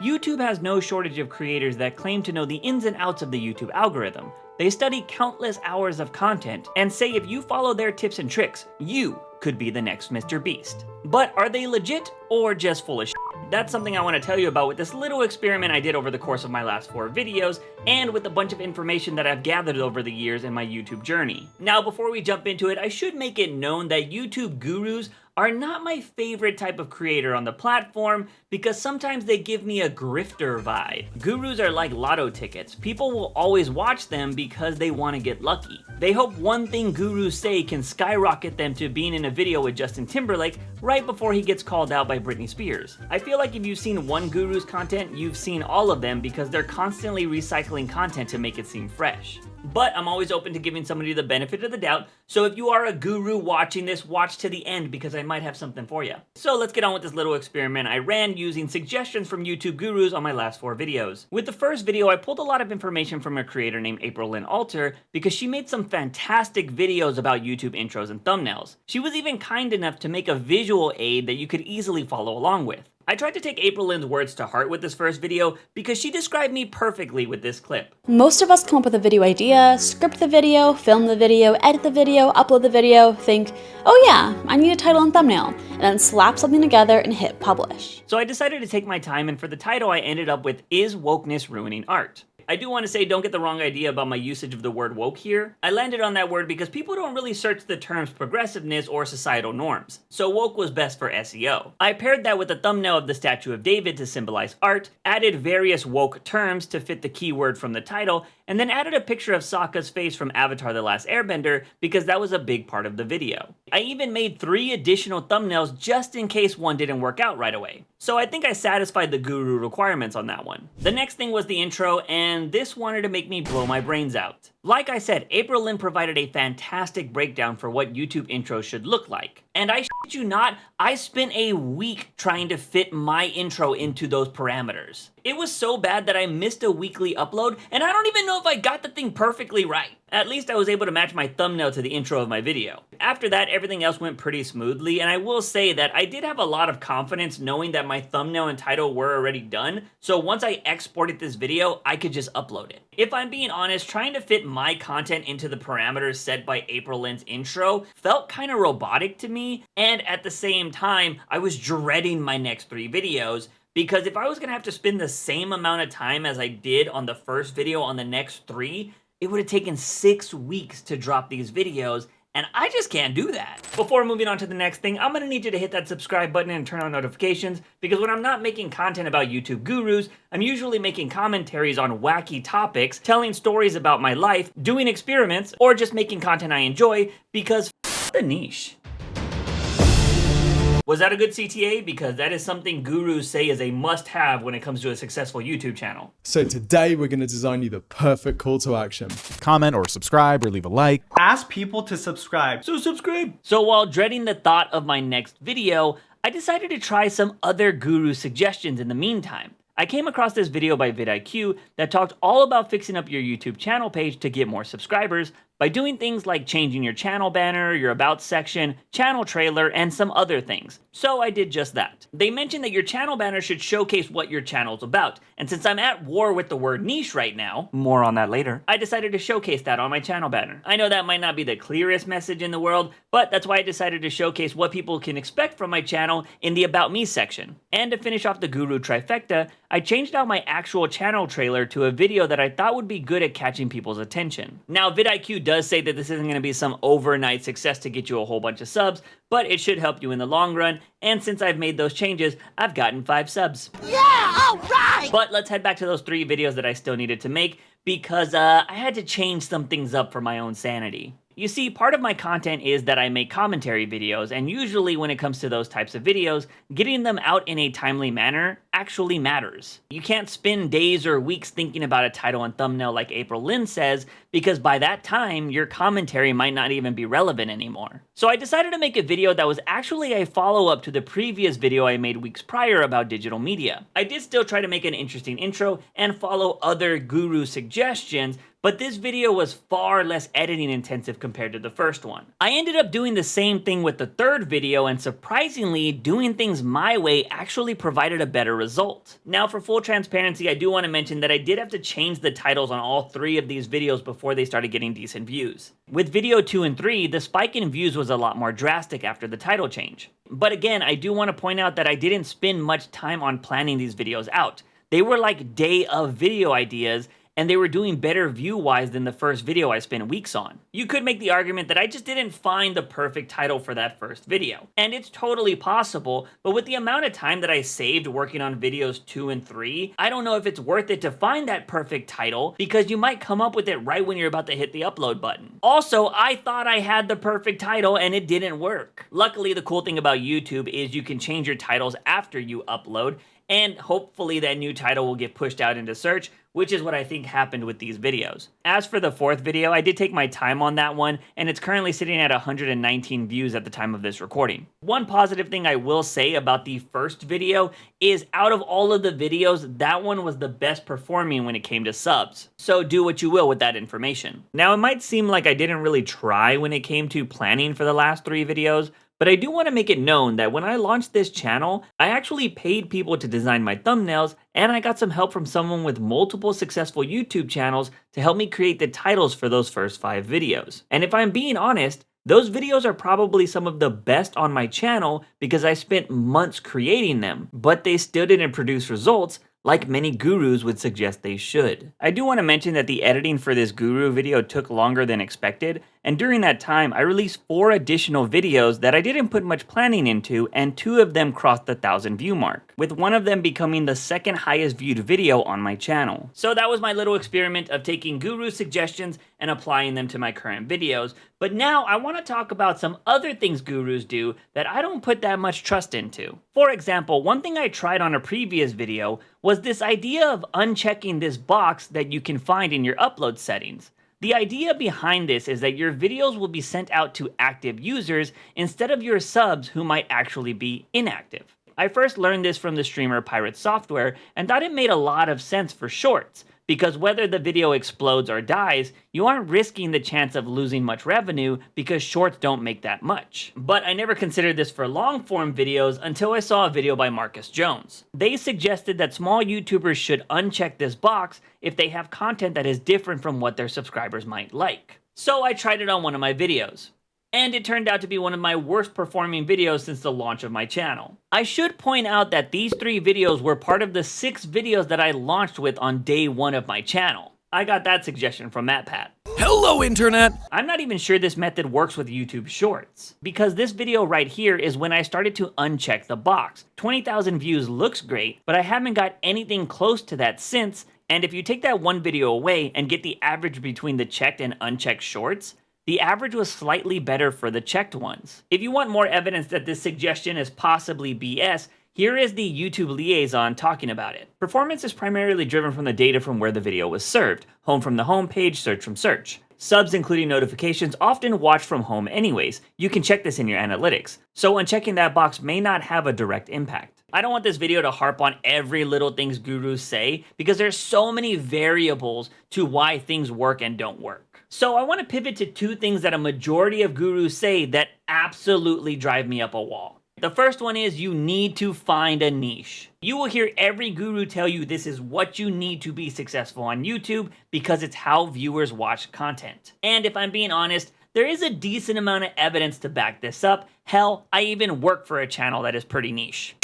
YouTube has no shortage of creators that claim to know the ins and outs of the YouTube algorithm. They study countless hours of content and say if you follow their tips and tricks, you could be the next MrBeast. But are they legit or just full of shit? That's something I want to tell you about with this little experiment I did over the course of my last 4 videos, and with a bunch of information that I've gathered over the years in my YouTube journey. Now, before we jump into it, I should make it known that YouTube gurus are not my favorite type of creator on the platform because sometimes they give me a grifter vibe. Gurus are like lotto tickets. People will always watch them because they want to get lucky. They hope one thing gurus say can skyrocket them to being in a video with Justin Timberlake right before he gets called out by Britney Spears. I feel like if you've seen one guru's content, you've seen all of them because they're constantly recycling content to make it seem fresh. But I'm always open to giving somebody the benefit of the doubt, so if you are a guru watching this, watch to the end because I might have something for you. So let's get on with this little experiment I ran using suggestions from YouTube gurus on my last 4 videos. With the first video, I pulled a lot of information from a creator named April Lynn Alter because she made some fantastic videos about YouTube intros and thumbnails. She was even kind enough to make a visual aid that you could easily follow along with. I tried to take April Lynn's words to heart with this first video because she described me perfectly with this clip. Most of us come up with a video idea, script the video, film the video, edit the video, upload the video, think, oh yeah, I need a title and thumbnail, and then slap something together and hit publish. So I decided to take my time, and for the title I ended up with Is Wokeness Ruining Art? I do want to say, don't get the wrong idea about my usage of the word woke here. I landed on that word because people don't really search the terms progressiveness or societal norms, so woke was best for SEO. I paired that with a thumbnail of the Statue of David to symbolize art, added various woke terms to fit the keyword from the title, and then added a picture of Sokka's face from Avatar: The Last Airbender because that was a big part of the video. I even made 3 additional thumbnails just in case one didn't work out right away. So I think I satisfied the guru requirements on that one. The next thing was the intro, and this wanted to make me blow my brains out. Like I said, April Lynn provided a fantastic breakdown for what YouTube intros should look like. And I shit you not, I spent a week trying to fit my intro into those parameters. It was so bad that I missed a weekly upload, and I don't even know if I got the thing perfectly right. At least I was able to match my thumbnail to the intro of my video. After that, everything else went pretty smoothly, and I will say that I did have a lot of confidence knowing that my thumbnail and title were already done, so once I exported this video, I could just upload it. If I'm being honest, trying to fit my content into the parameters set by April Lynn's intro felt kind of robotic to me, and at the same time, I was dreading my next 3 videos, because if I was going to have to spend the same amount of time as I did on the first video on the next 3, it would have taken 6 weeks to drop these videos, and I just can't do that. Before moving on to the next thing, I'm going to need you to hit that subscribe button and turn on notifications, because when I'm not making content about YouTube gurus, I'm usually making commentaries on wacky topics, telling stories about my life, doing experiments, or just making content I enjoy, because f*** the niche. Was that a good CTA? Because that is something gurus say is a must-have when it comes to a successful YouTube channel. So today we're going to design you the perfect call to action. Comment or subscribe or leave a like. Ask people to subscribe. So subscribe! So while dreading the thought of my next video, I decided to try some other guru suggestions in the meantime. I came across this video by vidIQ that talked all about fixing up your YouTube channel page to get more subscribers by doing things like changing your channel banner, your about section, channel trailer, and some other things. So I did just that. They mentioned that your channel banner should showcase what your channel's about, and since I'm at war with the word niche right now, more on that later, I decided to showcase that on my channel banner. I know that might not be the clearest message in the world, but that's why I decided to showcase what people can expect from my channel in the About Me section. And to finish off the guru trifecta, I changed out my actual channel trailer to a video that I thought would be good at catching people's attention. Now, vidIQ does say that this isn't going to be some overnight success to get you a whole bunch of subs, but it should help you in the long run, and since I've made those changes, I've gotten 5 subs. Yeah, alright! But let's head back to those 3 videos that I still needed to make, because I had to change some things up for my own sanity. You see, part of my content is that I make commentary videos, and usually when it comes to those types of videos, getting them out in a timely manner actually matters. You can't spend days or weeks thinking about a title and thumbnail like April Lynn says, because by that time, your commentary might not even be relevant anymore. So I decided to make a video that was actually a follow-up to the previous video I made weeks prior about digital media. I did still try to make an interesting intro and follow other guru suggestions, but this video was far less editing intensive compared to the first one. I ended up doing the same thing with the third video, and surprisingly, doing things my way actually provided a better result. Now, for full transparency, I do want to mention that I did have to change the titles on all 3 of these videos before they started getting decent views. With video 2 and 3, the spike in views was a lot more drastic after the title change. But again, I do want to point out that I didn't spend much time on planning these videos out. They were like day of video ideas, and they were doing better view-wise than the first video I spent weeks on. You could make the argument that I just didn't find the perfect title for that first video. And it's totally possible, but with the amount of time that I saved working on videos 2 and 3, I don't know if it's worth it to find that perfect title, because you might come up with it right when you're about to hit the upload button. Also, I thought I had the perfect title and it didn't work. Luckily, the cool thing about YouTube is you can change your titles after you upload, and hopefully that new title will get pushed out into search, which is what I think happened with these videos. As for the fourth video, I did take my time on that one, and it's currently sitting at 119 views at the time of this recording. One positive thing I will say about the first video is out of all of the videos, that one was the best performing when it came to subs. So do what you will with that information. Now, it might seem like I didn't really try when it came to planning for the last 3 videos, but I do want to make it known that when I launched this channel, I actually paid people to design my thumbnails, and I got some help from someone with multiple successful YouTube channels to help me create the titles for those first 5 videos. And if I'm being honest, those videos are probably some of the best on my channel because I spent months creating them, but they still didn't produce results like many gurus would suggest they should. I do want to mention that the editing for this guru video took longer than expected, and during that time, I released 4 additional videos that I didn't put much planning into, and 2 of them crossed the 1,000 view mark, with one of them becoming the second highest viewed video on my channel. So that was my little experiment of taking guru suggestions and applying them to my current videos, but now I want to talk about some other things gurus do that I don't put that much trust into. For example, one thing I tried on a previous video was this idea of unchecking this box that you can find in your upload settings. The idea behind this is that your videos will be sent out to active users instead of your subs who might actually be inactive. I first learned this from the streamer Pirate Software and thought it made a lot of sense for shorts, because whether the video explodes or dies, you aren't risking the chance of losing much revenue because shorts don't make that much. But I never considered this for long form videos until I saw a video by Marcus Jones. They suggested that small YouTubers should uncheck this box if they have content that is different from what their subscribers might like. So I tried it on one of my videos, and it turned out to be one of my worst performing videos since the launch of my channel. I should point out that these 3 videos were part of the 6 videos that I launched with on day 1 of my channel. I got that suggestion from MatPat. Hello, Internet! I'm not even sure this method works with YouTube Shorts, because this video right here is when I started to uncheck the box. 20,000 views looks great, but I haven't got anything close to that since, and if you take that one video away and get the average between the checked and unchecked shorts, the average was slightly better for the checked ones. If you want more evidence that this suggestion is possibly BS, here is the YouTube liaison talking about it. Performance is primarily driven from the data from where the video was served. Home from the home page, search from search. Subs, including notifications, often watch from home anyways. You can check this in your analytics. So unchecking that box may not have a direct impact. I don't want this video to harp on every little things gurus say, because there's so many variables to why things work and don't work. So I want to pivot to 2 things that a majority of gurus say that absolutely drive me up a wall. The first one is you need to find a niche. You will hear every guru tell you this is what you need to be successful on YouTube because it's how viewers watch content. And if I'm being honest, there is a decent amount of evidence to back this up. Hell, I even work for a channel that is pretty niche.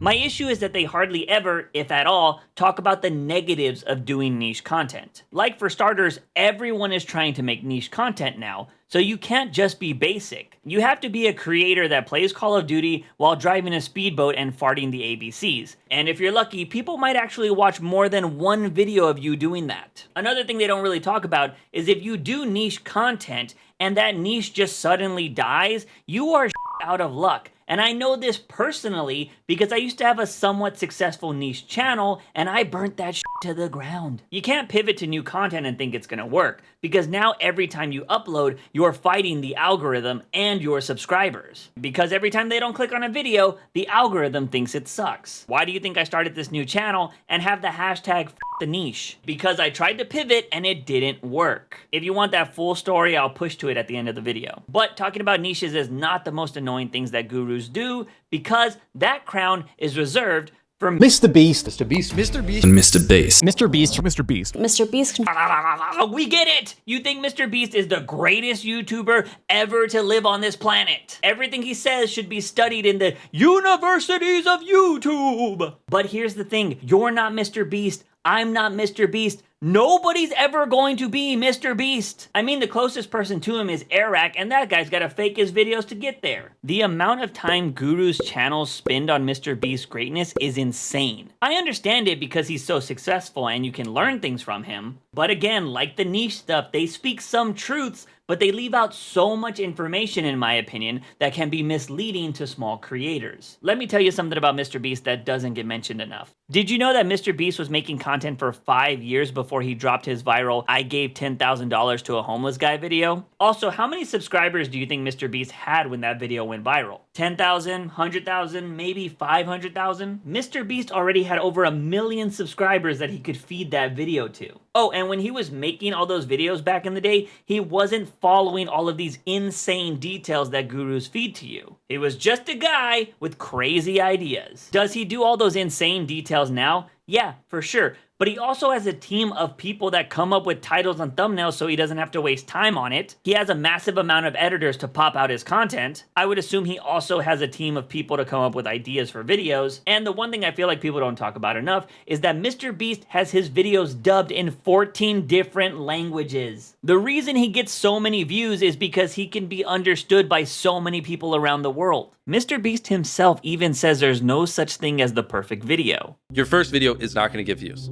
My issue is that they hardly ever, if at all, talk about the negatives of doing niche content. Like for starters, everyone is trying to make niche content now, so you can't just be basic. You have to be a creator that plays Call of Duty while driving a speedboat and farting the ABCs. And if you're lucky, people might actually watch more than one video of you doing that. Another thing they don't really talk about is if you do niche content and that niche just suddenly dies, you are out of luck. And I know this personally because I used to have a somewhat successful niche channel and I burnt that to the ground. You can't pivot to new content and think it's gonna work, because now every time you upload, you're fighting the algorithm and your subscribers. Because every time they don't click on a video, the algorithm thinks it sucks. Why do you think I started this new channel and have the hashtag the niche because I tried to pivot and it didn't work. If you want that full story, I'll push to it at the end of the video. But talking about niches is not the most annoying things that gurus do because that crown is reserved for MrBeast. MrBeast. MrBeast. And MrBeast. MrBeast. MrBeast. MrBeast We get it! You think MrBeast is the greatest YouTuber ever to live on this planet. Everything he says should be studied in the universities of YouTube. But here's the thing, you're not MrBeast, I'm not MrBeast. Nobody's ever going to be MrBeast. I mean, the closest person to him is Eric, and that guy's gotta fake his videos to get there. The amount of time gurus' channels spend on MrBeast's greatness is insane. I understand it because he's so successful and you can learn things from him. But again, like the niche stuff, they speak some truths, but they leave out so much information, in my opinion, that can be misleading to small creators. Let me tell you something about MrBeast that doesn't get mentioned enough. Did you know that MrBeast was making content for 5 years before he dropped his viral "I gave $10,000 to a homeless guy" video? Also, how many subscribers do you think MrBeast had when that video went viral? 10,000, 100,000, maybe 500,000? MrBeast already had over 1 million subscribers that he could feed that video to. Oh, and when he was making all those videos back in the day, he wasn't following all of these insane details that gurus feed to you. He was just a guy with crazy ideas. Does he do all those insane details now? Yeah, for sure. But he also has a team of people that come up with titles and thumbnails so he doesn't have to waste time on it. He has a massive amount of editors to pop out his content. I would assume he also has a team of people to come up with ideas for videos. And the one thing I feel like people don't talk about enough is that MrBeast has his videos dubbed in 14 different languages. The reason he gets so many views is because he can be understood by so many people around the world. MrBeast himself even says there's no such thing as the perfect video. Your first video is not going to get views.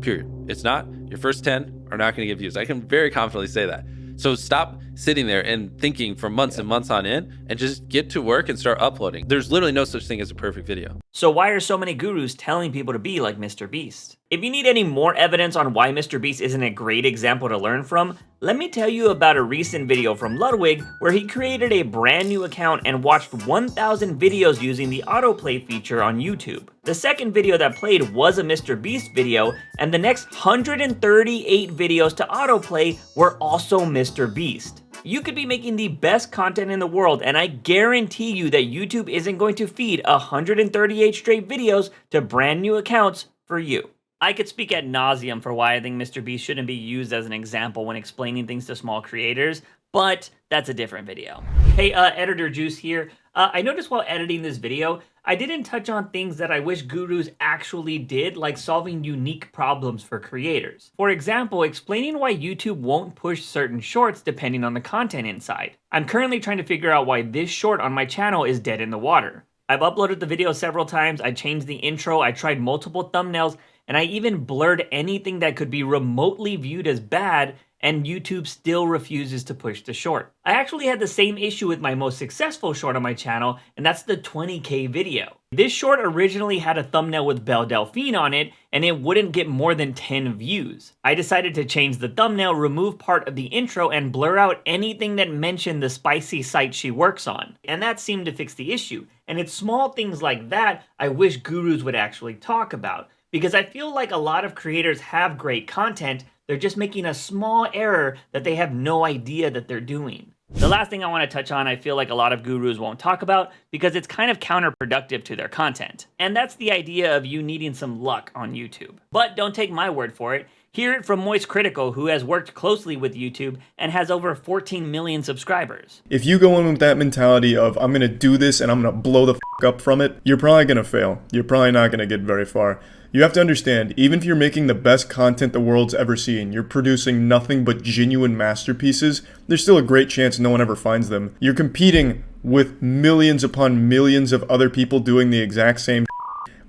Period. It's not. Your first 10 are not going to get views. I can very confidently say that. So stop sitting there and thinking for months and months on end and just get to work and start uploading. There's literally no such thing as a perfect video. So why are so many gurus telling people to be like MrBeast? If you need any more evidence on why MrBeast isn't a great example to learn from, let me tell you about a recent video from Ludwig where he created a brand new account and watched 1,000 videos using the autoplay feature on YouTube. The second video that played was a MrBeast video, and the next 138 videos to autoplay were also MrBeast. You could be making the best content in the world, and I guarantee you that YouTube isn't going to feed 138 straight videos to brand new accounts for you. I could speak ad nauseum for why I think MrBeast shouldn't be used as an example when explaining things to small creators, but that's a different video. Hey, Editor Juice here. I noticed while editing this video, I didn't touch on things that I wish gurus actually did, like solving unique problems for creators. For example, explaining why YouTube won't push certain shorts depending on the content inside. I'm currently trying to figure out why this short on my channel is dead in the water. I've uploaded the video several times, I changed the intro, I tried multiple thumbnails, and I even blurred anything that could be remotely viewed as bad, and YouTube still refuses to push the short. I actually had the same issue with my most successful short on my channel, and that's the 20K video. This short originally had a thumbnail with Belle Delphine on it, and it wouldn't get more than 10 views. I decided to change the thumbnail, remove part of the intro, and blur out anything that mentioned the spicy site she works on. And that seemed to fix the issue. And it's small things like that I wish gurus would actually talk about. Because I feel like a lot of creators have great content, they're just making a small error that they have no idea that they're doing. The last thing I want to touch on, I feel like a lot of gurus won't talk about because it's kind of counterproductive to their content. And that's the idea of you needing some luck on YouTube. But don't take my word for it. Hear it from Moist Critical, who has worked closely with YouTube and has over 14 million subscribers. If you go in with that mentality of, I'm gonna do this and I'm gonna blow the f up from it, you're probably gonna fail. You're probably not gonna get very far. You have to understand, even if you're making the best content the world's ever seen, you're producing nothing but genuine masterpieces, there's still a great chance no one ever finds them. You're competing with millions upon millions of other people doing the exact same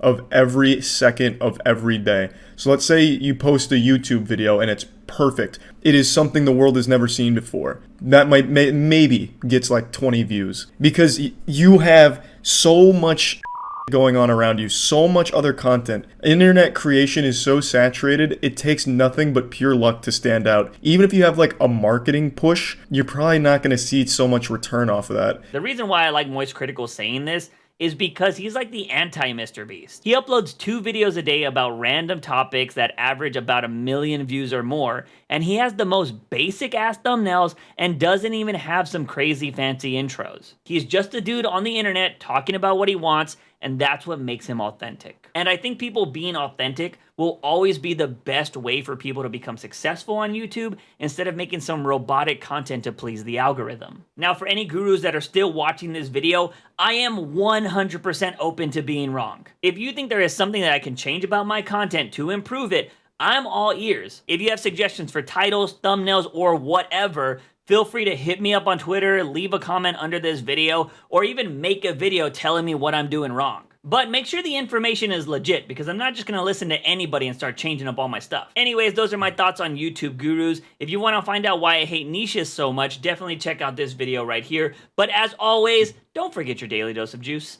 of every second of every day. So let's say you post a YouTube video and it's perfect. It is something the world has never seen before. That maybe gets like 20 views because you have so much going on around you, so much other content. Internet creation is so saturated, it takes nothing but pure luck to stand out. Even if you have like a marketing push, you're probably not going to see so much return off of that. The reason why I like Moist Critical saying this is because he's like the anti-MrBeast. He uploads 2 videos a day about random topics that average about 1 million views or more, and he has the most basic ass thumbnails and doesn't even have some crazy fancy intros. He's just a dude on the internet talking about what he wants, and that's what makes him authentic. And I think people being authentic will always be the best way for people to become successful on YouTube instead of making some robotic content to please the algorithm. Now, for any gurus that are still watching this video, I am 100% open to being wrong. If you think there is something that I can change about my content to improve it, I'm all ears. If you have suggestions for titles, thumbnails, or whatever, feel free to hit me up on Twitter, leave a comment under this video, or even make a video telling me what I'm doing wrong. But make sure the information is legit, because I'm not just gonna listen to anybody and start changing up all my stuff. Anyways, those are my thoughts on YouTube gurus. If you wanna find out why I hate niches so much, definitely check out this video right here. But as always, don't forget your daily dose of juice.